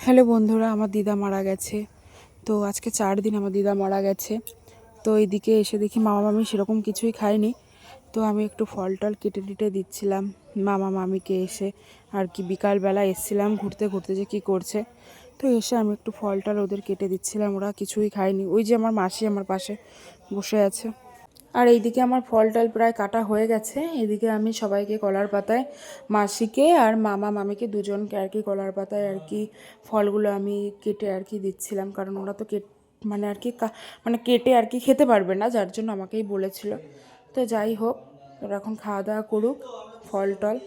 Hello বন্ধুরা, আমার দিদা মারা গেছে। তো আজকে 4 দিন আমার দিদা মারা গেছে। তো এইদিকে এসে দেখি মামা মামি সেরকম কিছুই খায়নি। তো আমি একটু ফল টল কেটে টেটে দিচ্ছিলাম মামা মামিকে। এসে আর কি বিকালবেলা এসেছিলাম ঘুরতে ঘুরতে যে কী করছে, তো এসে আমি একটু ফল টল ওদের কেটে দিচ্ছিলাম। ওরা কিছুই খায়নি। ওই যে আমার মাসি আমার পাশে বসে আছে। আর এইদিকে আমার ফল টল প্রায় কাটা হয়ে গেছে। এদিকে আমি সবাইকে কলার পাতায়, মাসিকে আর মামা মামিকে দুজনকে আর কি কলার পাতায় আর কি ফলগুলো আমি কেটে আর কি দিচ্ছিলাম, কারণ ওরা তো মানে আর কি মানে কেটে আর কি খেতে পারবে না, যার জন্য আমাকেই বলেছিল। তো যাই হোক, ওরা এখন খাওয়া দাওয়া করুক ফল টল।